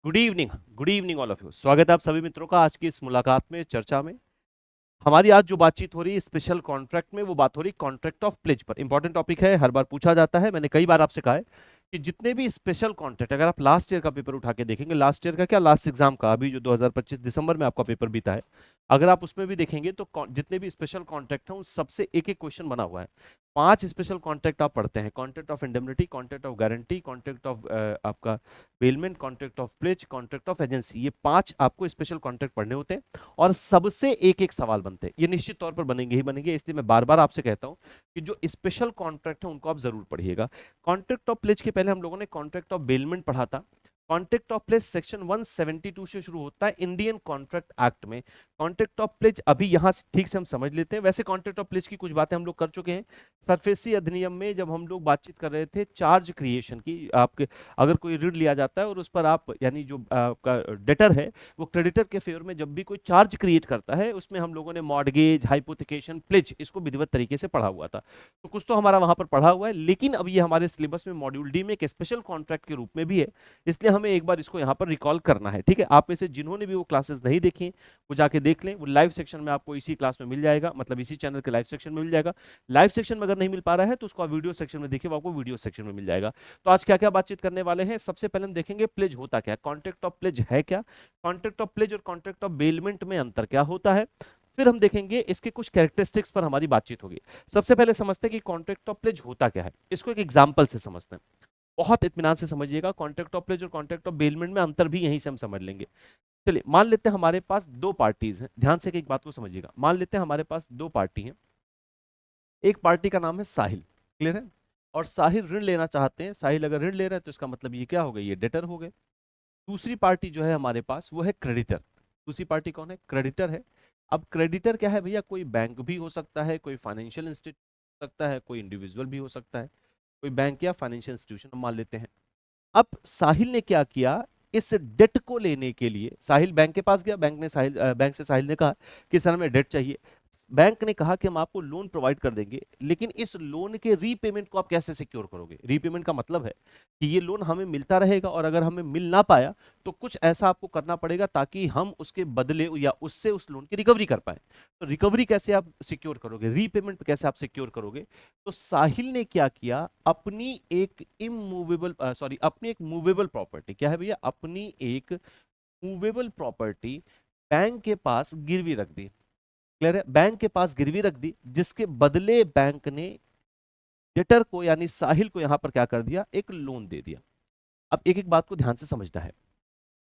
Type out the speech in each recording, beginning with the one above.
Good evening all of you. स्वागत है आप सभी मित्रों का आज की इस मुलाकात में, चर्चा में। हमारी आज जो बातचीत हो रही है स्पेशल कॉन्ट्रैक्ट में, वो बात हो रही कॉन्ट्रैक्ट ऑफ प्लेज पर। इंपॉर्टेंट टॉपिक है, हर बार पूछा जाता है। मैंने कई बार आपसे कहा है कि जितने भी स्पेशल कॉन्ट्रैक्ट, अगर आप लास्ट ईयर का पेपर उठा के देखेंगे, लास्ट ईयर का क्या, लास्ट एग्जाम का, अभी जो 2025 दिसंबर में आपका पेपर बीता है, अगर आप उसमें भी देखेंगे तो जितने भी स्पेशल कॉन्ट्रैक्ट हैं उस सबसे एक एक क्वेश्चन बना हुआ है। 5 स्पेशल कॉन्ट्रैक्ट आप पढ़ते हैं: contract of indemnity, contract of guarantee, contract of आपका bailment, contract of pledge, contract of agency. ये 5 आपको स्पेशल कॉन्ट्रैक्ट पढ़ने होते हैं और सबसे एक एक सवाल बनते हैं। ये निश्चित तौर पर बनेंगे ही बनेंगे, इसलिए मैं बार बार आपसे कहता हूं कि जो स्पेशल कॉन्ट्रैक्ट है उनको आप जरूर पढ़िएगा। कॉन्ट्रैक्ट ऑफ प्लेज के पहले हम लोगों ने कॉन्ट्रैक्ट ऑफ बेलमेंट पढ़ा था। कॉन्ट्रैक्ट ऑफ प्लेज सेक्शन 172 से शुरू होता है इंडियन कॉन्ट्रैक्ट एक्ट में। कॉन्ट्रैक्ट ऑफ प्लेज अभी यहां ठीक से हम समझ लेते हैं। वैसे कॉन्ट्रैक्ट ऑफ प्लेज की कुछ बातें हम लोग कर चुके हैं सरफेसी अधिनियम में, जब हम लोग बातचीत कर रहे थे चार्ज क्रिएशन की। आपके अगर कोई ऋण लिया जाता है और उस पर आप, यानी जो आपका डेटर है, वो क्रेडिटर के फेवर में जब भी कोई चार्ज क्रिएट करता है, उसमें हम लोगों ने मॉर्गेज, हाइपोथिकेशन, प्लेज, इसको विधिवत तरीके से पढ़ा हुआ था। तो कुछ तो हमारा वहां पर पढ़ा हुआ है, लेकिन अब ये हमारे सिलेबस में मॉड्यूल डी में एक स्पेशल कॉन्ट्रैक्ट के रूप में भी है, इसलिए हमें एक बार इसको यहाँ पर रिकॉल करना है। ठीक है, आप में से जिन्होंने भी वो क्लासेस नहीं देखी वो जाके देख लें। वो लाइव सेक्शन में आपको इसी क्लास में मिल जाएगा, मतलब इसी चैनल के लाइव सेक्शन में मिल जाएगा। लाइव सेक्शन में अगर नहीं मिल पा रहा है तो उसको आप वीडियो सेक्शन में देखिए, वो आपको वीडियो सेक्शन में मिल जाएगा। तो आज क्या क्या बातचीत करने वाले हैं, सबसे पहले हम देखेंगे प्लेज होता क्या है, कॉन्ट्रैक्ट ऑफ प्लेज है क्या, कॉन्ट्रैक्ट ऑफ प्लेज और कॉन्ट्रैक्ट ऑफ बेलमेंट में अंतर क्या होता है। फिर हम देखेंगे इसके कुछ कैरेक्टरिस्टिक्स पर हमारी बातचीत होगी। सबसे पहले समझते हैं कि कॉन्ट्रैक्ट ऑफ प्लेज होता क्या है, इसको एक एग्जांपल से समझते हैं। बहुत इत्मीनान से समझिएगा, कॉन्ट्रैक्ट ऑफ प्लेज और कॉन्ट्रैक्ट ऑफ बेलमेंट में अंतर भी यहीं से हम समझ लेंगे। चलिए, मान लेते हैं हमारे पास दो पार्टीज हैं। ध्यान से एक बात को समझिएगा, मान लेते हैं हमारे पास दो पार्टी हैं। एक पार्टी का नाम है साहिल, क्लियर है, और साहिल ऋण लेना चाहते हैं। साहिल अगर ऋण ले रहे हैं तो इसका मतलब ये क्या हो गए, ये डेटर हो गए। दूसरी पार्टी जो है हमारे पास वो है क्रेडिटर। दूसरी पार्टी कौन है, क्रेडिटर है। अब क्रेडिटर क्या है भैया, कोई बैंक भी हो सकता है, कोई फाइनेंशियल इंस्टीट्यूट हो सकता है, कोई इंडिविजुअल भी हो सकता है। कोई बैंक या फाइनेंशियल इंस्टीट्यूशन हम मान लेते हैं। अब साहिल ने क्या किया, इस डेट को लेने के लिए साहिल बैंक के पास गया। बैंक से साहिल ने कहा कि सर हमें डेट चाहिए। बैंक ने कहा कि हम आपको लोन प्रोवाइड कर देंगे, लेकिन इस लोन के रीपेमेंट को आप कैसे सिक्योर करोगे। रीपेमेंट का मतलब है कि ये लोन हमें मिलता रहेगा और अगर हमें मिल ना पाया तो कुछ ऐसा आपको करना पड़ेगा ताकि हम उसके बदले या उससे उस लोन की रिकवरी कर पाए। तो रिकवरी कैसे आप सिक्योर करोगे, रीपेमेंट कैसे आप सिक्योर करोगे। तो साहिल ने क्या किया, अपनी एक मूवेबल प्रॉपर्टी, क्या है भैया, अपनी एक मूवेबल प्रॉपर्टी बैंक के पास गिरवी रख दी। क्लियर है, बैंक के पास गिरवी रख दी, जिसके बदले बैंक ने डेटर को यानी साहिल को यहां पर क्या कर दिया, एक लोन दे दिया। अब एक एक बात को ध्यान से समझना है।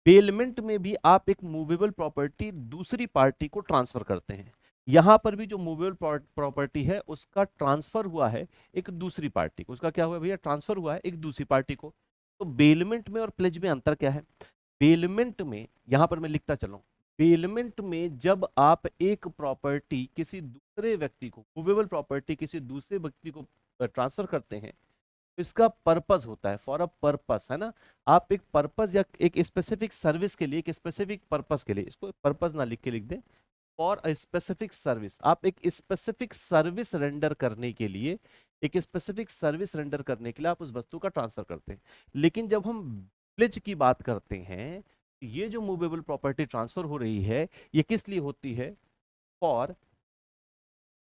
बेलमेंट में भी आप एक मूवेबल प्रॉपर्टी दूसरी पार्टी को ट्रांसफर करते हैं। यहां पर भी जो मूवेबल प्रॉपर्टी है उसका ट्रांसफर हुआ है एक दूसरी पार्टी को। उसका क्या हुआ भैया, ट्रांसफर हुआ है एक दूसरी पार्टी को। तो बेलमेंट में और प्लेज में अंतर क्या है। बेलमेंट में, यहां पर मैं लिखता चलूं, बेलमेंट में जब आप एक प्रॉपर्टी किसी दूसरे व्यक्ति को, मूवेबल प्रॉपर्टी किसी दूसरे व्यक्ति को ट्रांसफर करते हैं, इसका पर्पस होता है, फॉर अ पर्पस, है ना। आप एक पर्पस या एक स्पेसिफिक सर्विस के लिए, एक स्पेसिफिक पर्पस के लिए, इसको पर्पस ना लिख के लिख दें, फॉर अ स्पेसिफिक सर्विस। आप एक स्पेसिफिक सर्विस रेंडर करने के लिए, एक स्पेसिफिक सर्विस रेंडर करने के लिए आप उस वस्तु का ट्रांसफर करते हैं। लेकिन जब हम प्लेज की बात करते हैं, ये जो मूवेबल प्रॉपर्टी ट्रांसफर हो रही है, ये किस लिए होती है, for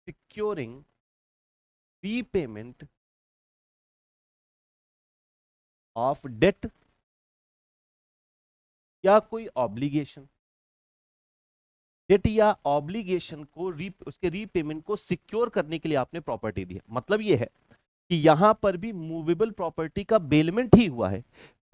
securing repayment of debt या कोई ऑब्लिगेशन। डेट या ऑब्लिगेशन को उसके रीपेमेंट को सिक्योर करने के लिए आपने प्रॉपर्टी दी है। मतलब ये है कि यहां पर भी मूवेबल प्रॉपर्टी का बेलमेंट ही हुआ है।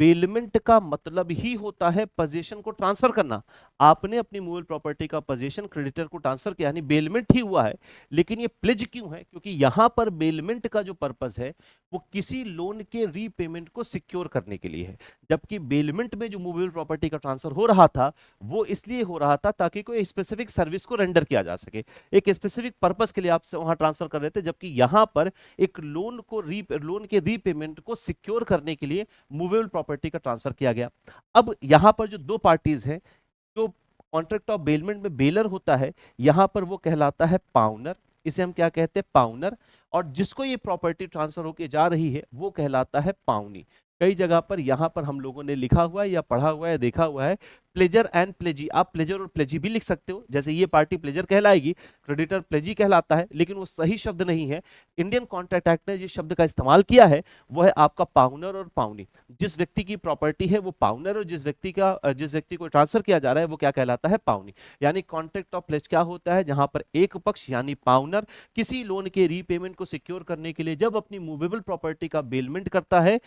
बेलमेंट का मतलब ही होता है पोजीशन को ट्रांसफर करना। आपने अपनी मूवेबल प्रॉपर्टी का पोजीशन क्रेडिटर को ट्रांसफर किया, यानी बेलमेंट ही हुआ है। लेकिन ये प्लेज क्यों है, क्योंकि यहां पर बेलमेंट का जो पर्पस है वो किसी लोन के रीपेमेंट को सिक्योर करने के लिए है। जबकि बेलमेंट में जो मूवेबल प्रॉपर्टी का ट्रांसफर हो रहा था वो इसलिए हो रहा था ताकि कोई स्पेसिफिक सर्विस को रेंडर किया जा सके, एक स्पेसिफिक पर्पस के लिए आप वहां ट्रांसफर कर रहे थे। जबकि यहां पर एक लोन के रीपेमेंट को सिक्योर करने के लिए मूवेबल प्रॉपर्टी का ट्रांसफर किया गया। अब यहां पर जो दो पार्टीज हैं, जो कॉन्ट्रैक्ट ऑफ बेलमेंट में बेलर होता है, यहां पर वो कहलाता है पाउनर। इसे हम क्या कहते हैं, पाउनर। और जिसको ये प्रॉपर्टी ट्रांसफर होके जा रही है वो कहलाता है पाउनी। कई जगह पर यहाँ पर हम लोगों ने लिखा हुआ है या पढ़ा हुआ है, देखा हुआ है प्लेजर एंड प्लेजी। आप प्लेजर और प्लेजी भी लिख सकते हो, जैसे ये पार्टी प्लेजर कहलाएगी, क्रेडिटर प्लेजी कहलाता है, लेकिन वो सही शब्द नहीं है। इंडियन कॉन्ट्रैक्ट एक्ट ने जिस शब्द का इस्तेमाल किया है वो है आपका पाउनर और पाउनी। जिस व्यक्ति की प्रॉपर्टी है वो पाउनर, और जिस व्यक्ति को ट्रांसफर किया जा रहा है वो क्या कहलाता है, पाउनी। यानी कॉन्ट्रैक्ट ऑफ प्लेज क्या होता है, जहां पर एक पक्ष यानी पाउनर किसी लोन के रीपेमेंट को सिक्योर करने के लिए जब अपनी मूवेबल प्रॉपर्टी का बेलमेंट करता है,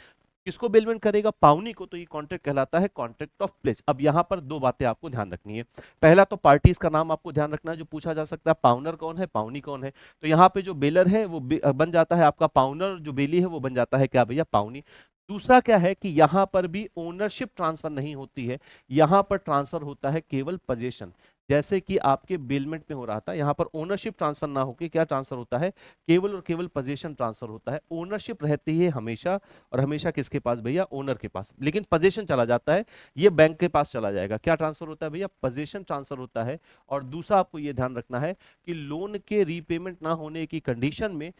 किसको बेलमेंट करेगा, पाउनी को, तो ये कॉन्ट्रैक्ट कहलाता है कॉन्ट्रैक्ट ऑफ प्लेज। अब यहाँ पर दो बातें आपको ध्यान रखनी है। पहला तो पार्टीज का नाम आपको ध्यान रखना है, जो पूछा जा सकता है पाउनर कौन है, पाउनी कौन है। तो यहाँ पे जो बेलर है वो बन जाता है आपका पाउनर, जो बेली है वो बन जाता है क्या भैया, पाउनी। दूसरा क्या है कि यहाँ पर भी ओनरशिप ट्रांसफर नहीं होती है, यहाँ पर ट्रांसफर होता है केवल पोजीशन। जैसे कि आपके बेलमेंट में हो रहा था, यहाँ पर ओनरशिप ट्रांसफर ना होकर क्या ट्रांसफर होता है, केवल और केवल पोजीशन ट्रांसफर होता है। ओनरशिप रहती है हमेशा, और हमेशा किसके पास भैया, ओनर के पास, लेकिन पोजीशन चला जाता है, ये बैंक के पास चला जाएगा। क्या ट्रांसफर होता है भैया, पोजीशन ट्रांसफर होता है। और दूसरा आपको ये ध्यान रखना है कि लोन के रीपेमेंट ना होने की कंडीशन में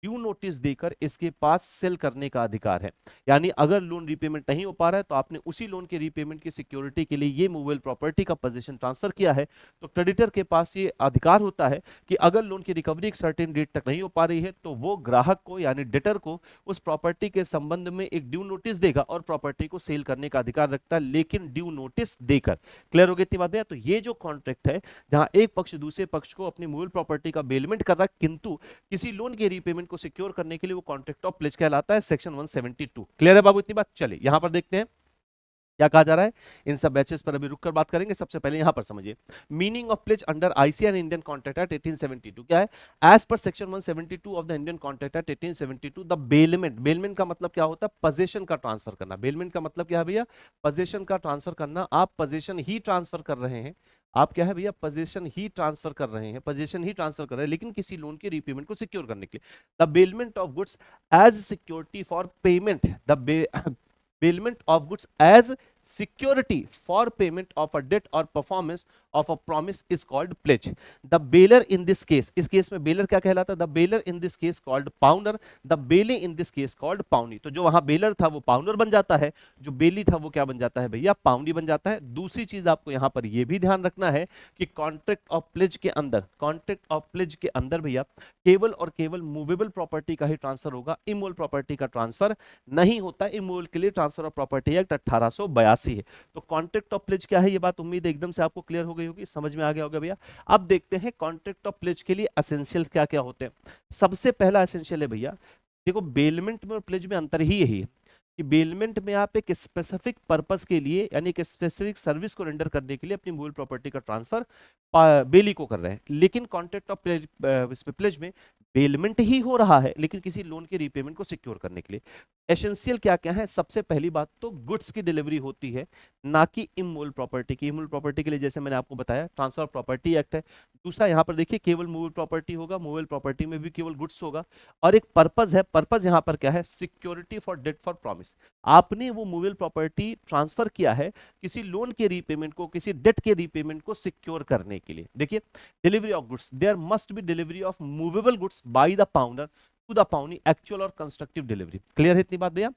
ड्यू नोटिस देकर इसके पास सेल करने का अधिकार है। यानी अगर लोन रीपेमेंट नहीं हो पा रहा है तो आपने उसी लोन के रीपेमेंट की सिक्योरिटी के लिए ये मूवेबल प्रॉपर्टी का पोजीशन ट्रांसफर किया है, तो क्रेडिटर के पास ये अधिकार होता है कि अगर लोन की रिकवरी एक सर्टेन डेट तक नहीं हो पा रही है तो वो ग्राहक को यानी डेटर को उस प्रॉपर्टी के संबंध में एक ड्यू नोटिस देगा और प्रॉपर्टी को सेल करने का अधिकार रखता है, लेकिन ड्यू नोटिस देकर। क्लियर हो गई इतनी बात भैया। तो ये जो कॉन्ट्रैक्ट है जहां एक पक्ष दूसरे पक्ष को अपनी मूवेबल प्रॉपर्टी का बेलमेंट कर रहा है किंतु किसी लोन के रीपेमेंट को सिक्योर करने के लिए, वो कॉन्ट्रैक्ट ऑफ प्लेज कहलाता है, सेक्शन 172। क्लियर है बाबू इतनी बात। चलिए यहां पर देखते हैं क्या कहा जा रहा है, इन सब बैचेस पर अभी रुककर बात करेंगे। सबसे पहले यहां पर समझिए meaning of pledge under ICR Indian contract act 1872 क्या है। As per section 172 of the Indian contract act 1872 the bailment, bailment का मतलब क्या होता है, पोजीशन का ट्रांसफर करना। बेलमेंट का मतलब क्या है भैया, पोजीशन का ट्रांसफर करना। आप पोजीशन ही ट्रांसफर कर रहे हैं, आप क्या है भैया, पोजीशन ही ट्रांसफर कर रहे हैं, पोजीशन ही ट्रांसफर कर रहे हैं, लेकिन किसी लोन के रीपेमेंट को सिक्योर करने के लिए। The bailment of goods as security for payment, the bailment of goods as security for payment of a debt or performance of a promise is called pledge. The bailor in this case, इस case में baler क्या कहलाता है, the bailor in this case called pawnor, the bailey in this case called पाउनी। तो जो वहां baler था वो पाउनर बन जाता है, जो बेली था वो क्या बन जाता है भैया, पाउनी बन जाता है। दूसरी चीज आपको यहां पर यह भी ध्यान रखना है कि कॉन्ट्रैक्ट ऑफ प्लेज के अंदर, कॉन्ट्रैक्ट ऑफ प्लेज के अंदर भैया केवल और केवल मूवेबल प्रॉपर्टी का ही ट्रांसफर होगा, इमूवेबल प्रॉपर्टी का ट्रांसफर नहीं होता। इमूवेबल के लिए ट्रांसफर ऑफ प्रॉपर्टी एक्ट 1882 है। तो कॉन्ट्रैक्ट ऑफ प्लेज क्या है, ये बात उम्मीद है एकदम से आपको क्लियर हो गई होगी, समझ में आ गया होगा भैया। अब देखते हैं कॉन्ट्रैक्ट ऑफ प्लेज के लिए एसेंशियल क्या क्या होते हैं। सबसे पहला एसेंशियल है भैया, देखो बेलमेंट में और प्लेज में अंतर ही यही है कि बेलमेंट में आप एक स्पेसिफिक पर्पस के लिए यानी एक स्पेसिफिक सर्विस को रेंडर करने के लिए अपनी मूल प्रॉपर्टी का ट्रांसफर बेली को कर रहे हैं, लेकिन कॉन्ट्रैक्ट ऑफ प्लेज, प्लेज में बेलमेंट ही हो रहा है लेकिन किसी लोन के रीपेमेंट को सिक्योर करने के लिए। एसेंशियल क्या क्या है, सबसे पहली बात तो गुड्स की डिलीवरी होती है, ना कि इमूवेबल प्रॉपर्टी की। इमूवेबल प्रॉपर्टी के लिए जैसे मैंने आपको बताया ट्रांसफर ऑफ प्रॉपर्टी एक्ट है। दूसरा यहाँ पर देखिए केवल मूवेबल प्रॉपर्टी होगा, मूवेबल प्रॉपर्टी में भी केवल गुड्स होगा। और एक पर्पस है, पर्पस यहाँ पर क्या है, security for debt for promise. आपने वो मूवेबल प्रॉपर्टी ट्रांसफर किया है किसी लोन के रीपेमेंट को, किसी डेट के रीपेमेंट को सिक्योर करने के लिए। देखिए delivery of goods, there must be delivery of movable goods by the pawnor to the pawnee, actual और कंस्ट्रक्टिव डिलीवरी। क्लियर है इतनी बात भैया।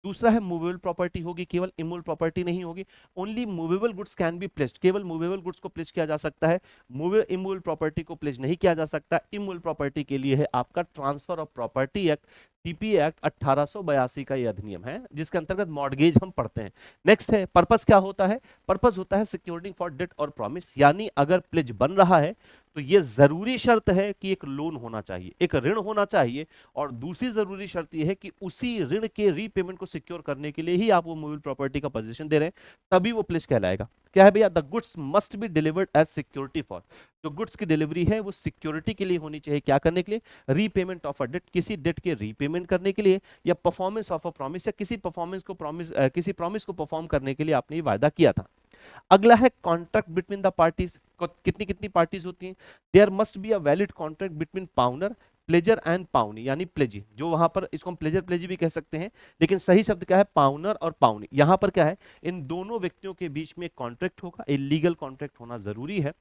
दूसरा है मूवेबल प्रॉपर्टी होगी, केवल इमूवेबल प्रॉपर्टी नहीं होगी। Only movable goods can be placed, केवल मूवेबल गुड्स को प्लेस किया जा सकता है, इमूवेबल प्रॉपर्टी को प्लेस नहीं किया जा सकता। इमूवेबल प्रॉपर्टी के लिए है आपका transfer of property act, TP act 1882 का ये अधिनियम है जिसके अंतर्गत मॉर्गेज हम पढ़ते हैं। नेक्स्ट है पर्पस, क्या होता है, पर्पस होता है सिक्योरिटी फॉर डेट और प्रॉमिस, यानी अगर प्लेज बन रहा है तो ये जरूरी शर्त है कि एक लोन होना चाहिए, एक ऋण होना चाहिए, और दूसरी जरूरी शर्त यह है कि उसी ऋण के रीपेमेंट को सिक्योर करने के लिए ही आप वो मूवेबल प्रॉपर्टी का पोजीशन दे रहे हैं, तभी वो प्लेज कहलाएगा। क्या है भैया, the goods must be delivered as security for, जो गुड्स की डिलीवरी है वो सिक्योरिटी के लिए होनी चाहिए, क्या करने के लिए, रीपेमेंट ऑफ अ डेट, किसी डेट के रीपेमेंट करने के लिए, या परफॉर्मेंस ऑफ अ प्रॉमिस, या किसी परफॉर्मेंस को किसी प्रॉमिस को परफॉर्म करने के लिए आपने ये वायदा किया था। अगला है कॉन्ट्रैक्ट बिटवीन द पार्टीज, कितनी कितनी पार्टीज होती हैं, there must be a valid contract between pawnor, pledger and pawnee, यानी प्लेजी, जो वहां पर इसको हम प्लेजर प्लेजी भी कह सकते हैं, लेकिन सही शब्द क्या है, पाउनर और पाउनी। यहां पर क्या है, इन दोनों व्यक्तियों के बीच में एक कॉन्ट्रैक्ट होगा, एक लीगल कॉन्ट्रैक्ट होना जरूरी है।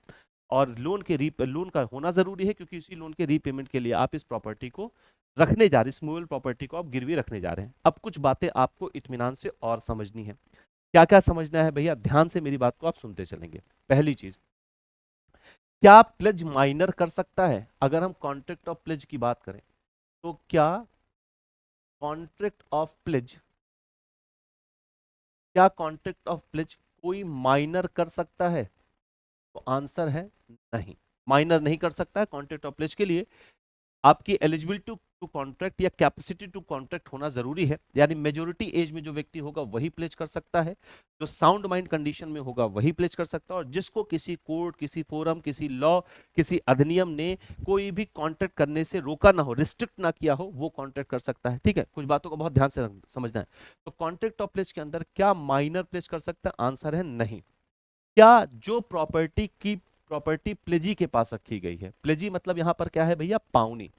और लोन का होना जरूरी है, क्योंकि इसी लोन के रीपेमेंट के लिए आप इस प्रॉपर्टी को रखने जा रहे हैं, इस मूवेबल प्रॉपर्टी को आप गिरवी रखने जा रहे हैं। अब कुछ बातें आपको इत्मीनान से और समझनी है। क्या क्या समझना है भैया, ध्यान से मेरी बात को आप सुनते चलेंगे। पहली चीज, क्या प्लेज माइनर कर सकता है? अगर हम कॉन्ट्रैक्ट ऑफ प्लेज की बात करें तो क्या कॉन्ट्रैक्ट ऑफ प्लेज क्या कॉन्ट्रैक्ट ऑफ प्लेज कोई माइनर कर सकता है? तो आंसर है नहीं, माइनर नहीं कर सकता है। कॉन्ट्रैक्ट ऑफ प्लेज के लिए आपकी एलिजिबिलिटी टू कॉन्ट्रैक्ट या कैपेसिटी टू कॉन्ट्रैक्ट होना जरूरी है, यानी मेजोरिटी एज में जो व्यक्ति होगा वही प्लेज कर सकता है, जो साउंड माइंड कंडीशन में होगा वही प्लेज कर सकता है, और जिसको किसी कोर्ट, किसी फोरम, किसी लॉ, किसी अधिनियम ने कोई भी कॉन्ट्रैक्ट करने से रोका ना हो, रिस्ट्रिक्ट ना किया हो, वो कॉन्ट्रैक्ट कर सकता है। ठीक है, कुछ बातों को बहुत ध्यान से समझना है। तो कॉन्ट्रैक्ट ऑफ प्लेज के अंदर क्या माइनर प्लेज कर सकता है? आंसर है नहीं। क्या जो प्रॉपर्टी प्लेजी के पास रखी गई है, प्लेजी मतलब यहां पर क्या है भैया, पाउनी,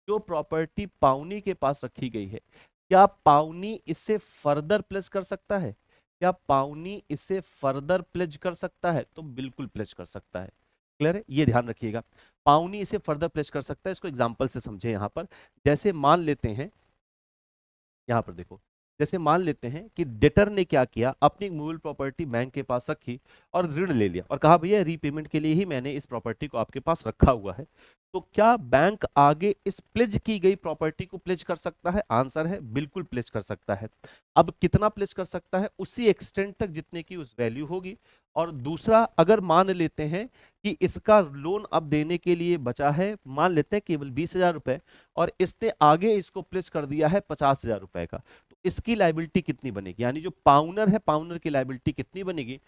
जो प्रॉपर्टी पाउनी के पास रखी गई है, क्या पाउनी इसे फर्दर प्लेज कर सकता है? क्या पाउनी इसे फर्दर प्लेज कर सकता है? तो बिल्कुल प्लेज कर सकता है। क्लियर है, ये ध्यान रखिएगा, पाउनी इसे फर्दर प्लेज कर सकता है। इसको एग्जांपल से समझे। यहां पर जैसे मान लेते हैं, यहां पर देखो, जैसे मान लेते हैं कि डेटर ने क्या किया, अपनी मूवेबल प्रॉपर्टी बैंक के पास रखी और ऋण ले लिया और कहा भैया रीपेमेंट के लिए ही मैंने इस प्रॉपर्टी को आपके पास रखा हुआ है। तो क्या बैंक आगे इस प्लेज की गई प्रॉपर्टी को प्लेज कर सकता है? आंसर है बिल्कुल प्लेज कर सकता है। अब कितना प्लेज कर सकता है? उसी एक्सटेंट तक जितने की उस वैल्यू होगी। और दूसरा, अगर मान लेते हैं कि इसका लोन अब देने के लिए बचा है, मान लेते हैं केवल 20,000 रुपए, और इसने आगे इसको प्लेज कर दिया है 50,000 रुपए का, तो इसकी लाइबिलिटी कितनी बनेगी? यानी जो पाउनर है, पाउनर की लाइबिलिटी कितनी बनेगी?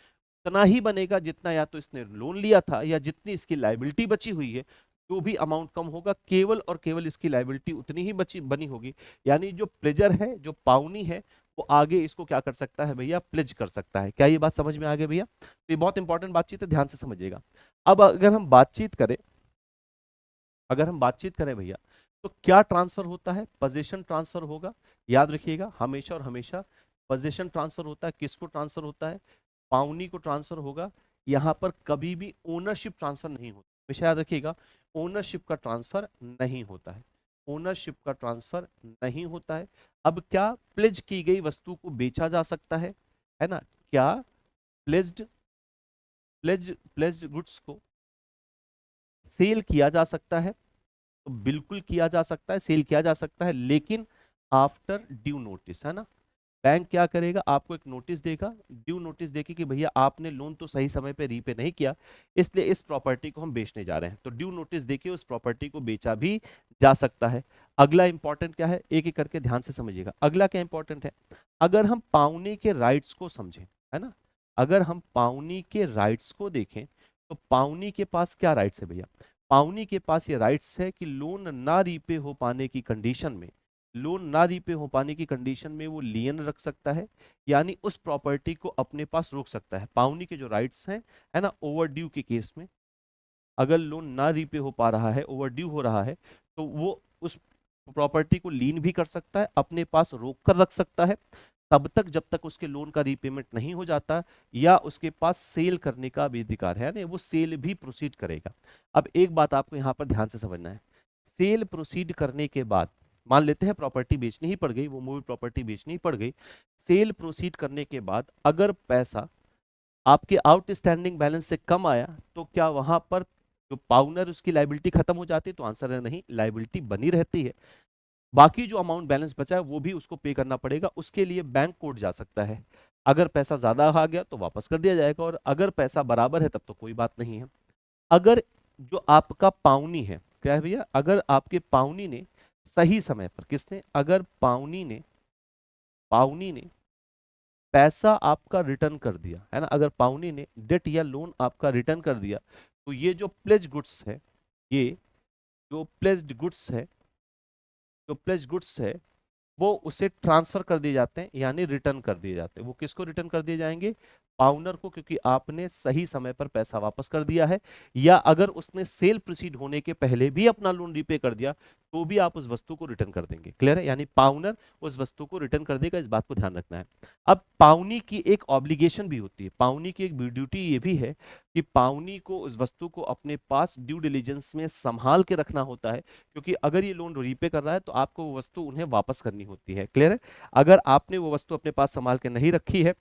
उतना ही बनेगा जितना या तो इसने लोन लिया था, या जितनी इसकी लाइबिलिटी बची हुई है, जो भी अमाउंट कम होगा, केवल और केवल इसकी लाइबिलिटी उतनी ही बनी होगी। यानी जो प्लेजर है, जो पाउनी है, वो आगे इसको क्या कर सकता है भैया, प्लेज कर सकता है। क्या ये बात समझ में आ गई भैया? तो ये बहुत इंपॉर्टेंट बातचीत है, ध्यान से समझिएगा। अब अगर हम बातचीत करें भैया, तो क्या ट्रांसफर होता है? पोजीशन ट्रांसफर होगा। याद रखिएगा, हमेशा और हमेशा पोजीशन ट्रांसफर होता है। किसको ट्रांसफर होता है? पाउनी को ट्रांसफर होगा। यहां पर कभी भी ओनरशिप ट्रांसफर नहीं होता, हमेशा याद रखिएगा, ओनरशिप का ट्रांसफर नहीं होता है। ओनरशिप का ट्रांसफर नहीं होता है। अब क्या प्लेज की गई वस्तु को बेचा जा सकता है ना? क्या प्लेज्ड प्लेज्ड गुड्स को सेल किया जा सकता है? तो बिल्कुल किया जा सकता है, सेल किया जा सकता है, लेकिन आफ्टर ड्यू नोटिस, है ना? बैंक क्या करेगा, आपको एक नोटिस देगा, ड्यू नोटिस देके कि भैया आपने लोन तो सही समय पे रीपे नहीं किया, इसलिए इस प्रॉपर्टी को हम बेचने जा रहे हैं। तो ड्यू नोटिस देके उस प्रॉपर्टी को बेचा भी जा सकता है। अगला इंपॉर्टेंट क्या है, एक एक करके ध्यान से समझिएगा। अगला क्या इंपॉर्टेंट है, अगर हम पाउनी के राइट्स को समझें, है ना, अगर हम पाउनी के राइट्स को देखें, तो पाउनी के पास क्या राइट्स है भैया? पाउनी के पास ये राइट्स है कि लोन ना रीपे हो पाने की कंडीशन में, लोन ना रीपे हो पाने की कंडीशन में वो लियन रख सकता है, यानी उस प्रॉपर्टी को अपने पास रोक सकता है। पाउनी के जो राइट्स हैं, है ना, ओवरड्यू के केस में, अगर लोन ना रीपे हो पा रहा है, ओवरड्यू हो रहा है, तो वो उस प्रॉपर्टी को लीन भी कर सकता है, अपने पास रोक कर रख सकता है, तब तक जब तक उसके लोन का रीपेमेंट नहीं हो जाता, या उसके पास सेल करने का भी अधिकार है, ना वो सेल भी प्रोसीड करेगा। अब एक बात आपको यहाँ पर ध्यान से समझना है, सेल प्रोसीड करने के बाद, मान लेते हैं प्रॉपर्टी बेचनी ही पड़ गई, वो मूवी प्रॉपर्टी बेचनी ही पड़ गई, सेल प्रोसीड करने के बाद अगर पैसा आपके आउटस्टैंडिंग बैलेंस से कम आया, तो क्या वहां पर जो पाउनर उसकी लाइबिलिटी खत्म हो जाती है? तो आंसर है नहीं, लाइबिलिटी बनी रहती है। बाकी जो अमाउंट बैलेंस बचा है वो भी उसको पे करना पड़ेगा। उसके लिए बैंक कोर्ट जा सकता है, अगर पैसा ज्यादा आ गया तो वापस कर दिया जाएगा, और अगर पैसा बराबर है तब तो कोई बात नहीं है। अगर जो आपका पाउनी है, क्या है भैया, अगर आपके पाउनी ने सही समय पर, किसने, अगर पाउनी ने पैसा आपका रिटर्न कर दिया, है ना, अगर पाउनी ने डेट या लोन आपका रिटर्न कर दिया, तो ये जो प्लेज गुड्स है, ये जो प्लेज्ड गुड्स है, जो प्लेज गुड्स है, वो उसे ट्रांसफर कर दिए जाते हैं, यानी रिटर्न कर दिए जाते हैं। वो किसको रिटर्न कर दिए जाएंगे? पाउनर को, क्योंकि आपने सही समय पर पैसा वापस कर दिया है। या अगर उसने सेल प्रोसीड होने के पहले भी अपना लोन रीपे कर दिया, तो भी आप उस वस्तु को रिटर्न कर देंगे। क्लियर है? यानी पाउनर उस वस्तु को रिटर्न कर देगा, इस बात को ध्यान रखना है। अब पाउनी की एक ऑब्लिगेशन भी होती है, पाउनी की एक ड्यूटी ये भी है कि पाउनी को उस वस्तु को अपने पास ड्यू डिलीजेंस में संभाल के रखना होता है, क्योंकि अगर ये लोन रीपे कर रहा है तो आपको वो वस्तु उन्हें वापस करनी होती है। क्लियर है? अगर आपने वो वस्तु अपने पास संभाल के नहीं रखी है,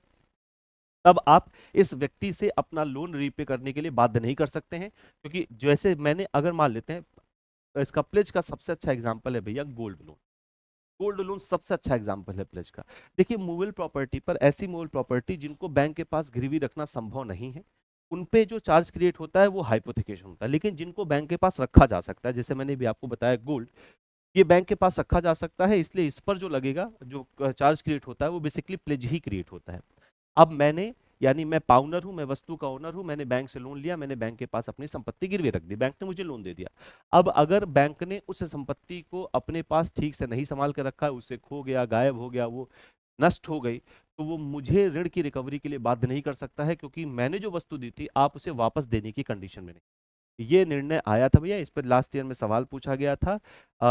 तब आप इस व्यक्ति से अपना लोन रीपे करने के लिए बाध्य नहीं कर सकते हैं, क्योंकि जैसे मैंने, अगर मान लेते हैं इसका प्लेज का सबसे अच्छा एग्जांपल है भैया गोल्ड लोन। गोल्ड लोन सबसे अच्छा एग्जांपल है प्लेज का। देखिए, मूवेबल प्रॉपर्टी पर, ऐसी मूवेबल प्रॉपर्टी जिनको बैंक के पास गिरवी रखना संभव नहीं है, उन पे जो चार्ज क्रिएट होता है वो हाइपोथिकेशन होता है। लेकिन जिनको बैंक के पास रखा जा सकता है, जैसे मैंने भी आपको बताया गोल्ड, ये बैंक के पास रखा जा सकता है, इसलिए इस पर जो लगेगा, जो चार्ज क्रिएट होता है वो बेसिकली प्लेज ही क्रिएट होता है। अब मैंने, यानी मैं पाउनर हूं, मैं वस्तु का ओनर हूं, मैंने बैंक से लोन लिया, मैंने बैंक के पास अपनी संपत्ति गिरवी रख दी, बैंक ने मुझे लोन दे दिया। अब अगर बैंक ने उस संपत्ति को अपने पास ठीक से नहीं संभाल कर रखा है, उससे खो गया, गायब हो गया, वो नष्ट हो गई, तो वो मुझे ऋण की रिकवरी के लिए बाध्य नहीं कर सकता है, क्योंकि मैंने जो वस्तु दी थी आप उसे वापस देने की कंडीशन में नहीं। ये निर्णय आया था भैया, इस पर लास्ट ईयर में सवाल पूछा गया था।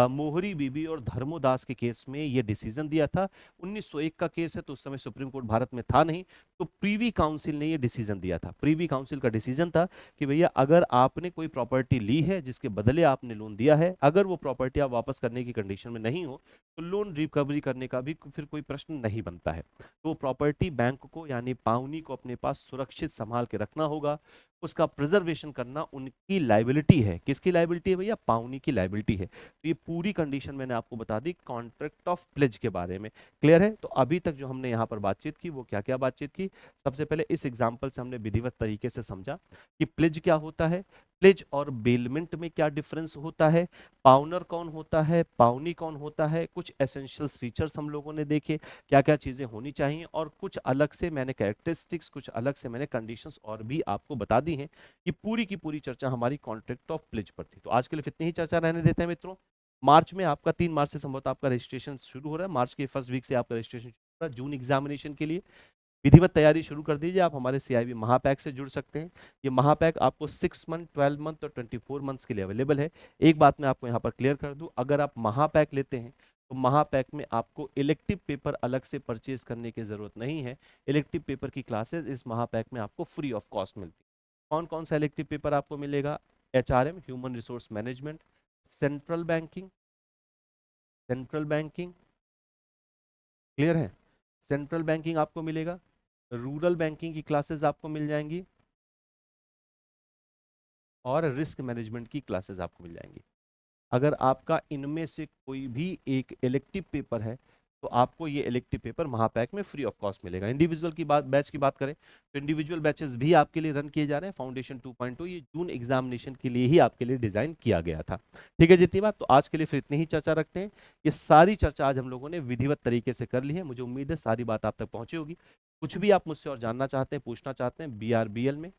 मोहरी बीबी और धर्मोदास के केस में ये डिसीजन दिया था। 1901 का केस है, तो उस समय सुप्रीम कोर्ट भारत में था नहीं, तो प्रीवी काउंसिल ने ये डिसीजन दिया था। प्रीवी काउंसिल का डिसीजन था कि भैया अगर आपने कोई प्रॉपर्टी ली है जिसके बदले आपने लोन दिया है, अगर वो प्रॉपर्टी आप वापस करने की कंडीशन में नहीं हो, तो लोन रिकवरी करने का भी फिर कोई प्रश्न नहीं बनता है। तो प्रॉपर्टी बैंक को, यानी पावनी को अपने पास सुरक्षित संभाल के रखना होगा, उसका प्रिजर्वेशन करना उनकी लाइबिलिटी है। किसकी लाइबिलिटी है भैया? पाउनी की लाइबिलिटी है। तो ये पूरी कंडीशन मैंने आपको बता दी कॉन्ट्रैक्ट ऑफ प्लेज के बारे में। क्लियर है? तो अभी तक जो हमने यहाँ पर बातचीत की वो क्या क्या बातचीत की, सबसे पहले इस एग्जाम्पल से हमने विधिवत तरीके से समझा कि प्लेज क्या होता है, प्लेज और बेलमेंट में क्या डिफरेंस होता है, पाउनर कौन होता है, पाउनी कौन होता है, कुछ एसेंशियल्स फीचर्स हम लोगों ने देखे, क्या क्या चीजें होनी चाहिए, और कुछ अलग से मैंने कैरेक्टरिस्टिक्स, कुछ अलग से मैंने कंडीशंस और भी आपको बता दी हैं। ये पूरी की पूरी चर्चा हमारी कॉन्ट्रैक्ट ऑफ प्लेज पर थी। तो आज के लिए इतनी ही चर्चा रहने देते हैं मित्रों। मार्च में आपका 3 मार्च से संभवतः आपका रजिस्ट्रेशन शुरू हो रहा है, मार्च के फर्स्ट वीक से आपका रजिस्ट्रेशन शुरू हो रहा है जून एग्जामिनेशन के लिए। विधिवत तैयारी शुरू कर दीजिए। आप हमारे CIB महापैक से जुड़ सकते हैं। ये महापैक आपको 6 मंथ, 12 मंथ और 24 मंथ्स के लिए अवेलेबल है। एक बात मैं आपको यहाँ पर क्लियर कर दूं, अगर आप महापैक लेते हैं तो महापैक में आपको इलेक्टिव पेपर अलग से परचेज करने की जरूरत नहीं है। इलेक्टिव पेपर की क्लासेस इस महापैक में आपको फ्री ऑफ कॉस्ट मिलती है। कौन कौन सा इलेक्टिव पेपर आपको मिलेगा? HRM, human resource management, central banking, central banking, clear है? सेंट्रल बैंकिंग आपको मिलेगा, रूरल बैंकिंग की क्लासेस आपको मिल जाएंगी, और रिस्क मैनेजमेंट की क्लासेस आपको मिल जाएंगी। अगर आपका इनमें से कोई भी एक इलेक्टिव पेपर है तो आपको ये इलेक्टिव पेपर महापैक में फ्री ऑफ कॉस्ट मिलेगा। इंडिविजुअल की बात, बैच की बात करें तो इंडिविजुअल बैचेस भी आपके लिए रन किए जा रहे हैं। फाउंडेशन 2.2 ये जून एग्जामिनेशन के लिए ही आपके लिए डिजाइन किया गया था। ठीक है, जितनी बात, तो आज के लिए फिर इतनी ही चर्चा रखते हैं। ये सारी चर्चा आज हम लोगों ने विधिवत तरीके से कर ली है। मुझे उम्मीद है सारी बात आप तक पहुंची होगी। कुछ भी आप मुझसे और जानना चाहते हैं, पूछना चाहते हैं BRBL में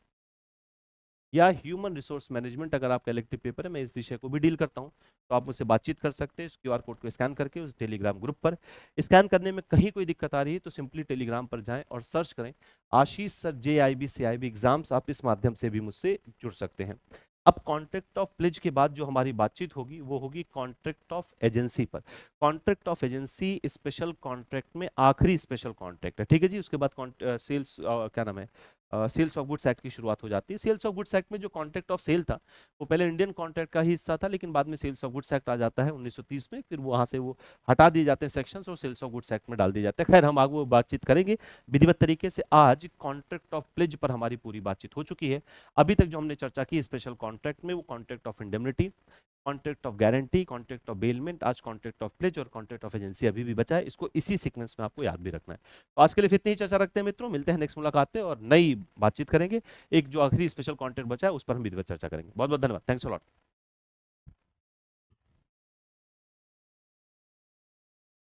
या ह्यूमन रिसोर्स मैनेजमेंट, अगर आपका इलेक्टिव पेपर है, मैं इस विषय को भी डील करता हूं, तो आप मुझसे बातचीत कर सकते हैं इस QR कोड को स्कैन करके उस टेलीग्राम ग्रुप पर। स्कैन करने में कहीं कोई दिक्कत आ रही है तो सिंपली टेलीग्राम पर जाएं और सर्च करें आशीष सर JIB CIB एग्जाम्स। आप इस माध्यम से भी मुझसे जुड़ सकते हैं। अब कॉन्ट्रैक्ट ऑफ प्लेज के बाद जो हमारी बातचीत होगी वो होगी कॉन्ट्रैक्ट ऑफ एजेंसी पर। Contract of agency special contract में आखिरी स्पेशल कॉन्ट्रैक्ट है। ठीक है जी, उसके बाद सेल्स, क्या नाम है, सेल्स ऑफ गुड्स एक्ट की शुरुआत हो जाती है। सेल्स ऑफ गुड्स एक्ट में जो कॉन्ट्रैक्ट ऑफ सेल था वो पहले इंडियन कॉन्ट्रैक्ट का ही हिस्सा था, लेकिन बाद में सेल्स ऑफ गुड्स एक्ट आ जाता है 1930 में, फिर वहां से वो हटा दिए जाते हैं सेक्शंस और सेल्स ऑफ गुड्स एक्ट में डाल दिए जाते हैं। खैर, हम आगे वो बातचीत करेंगे विधिवत तरीके से। आज कॉन्ट्रैक्ट ऑफ प्लेज पर हमारी पूरी बातचीत हो चुकी है। अभी तक जो हमने चर्चा की स्पेशल कॉन्ट्रैक्ट में, वो contract of indemnity, contract of guarantee, contract of bailment, आज कॉन्ट्रैक्ट ऑफ प्लेज और कॉन्ट्रैक्ट ऑफ एजेंसी अभी भी बचा है। इसको इसी सीक्वेंस में आपको याद भी रखना है। तो आज के लिए इतनी ही चर्चा रखते हैं मित्रों, मिलते हैं नेक्स्ट मुलाकात में और नई बातचीत करेंगे। एक जो आखिरी स्पेशल कॉन्टेंट बचा है उस पर हम विधिवत चर्चा करेंगे। बहुत बहुत धन्यवाद, थैंक्स अ लॉट।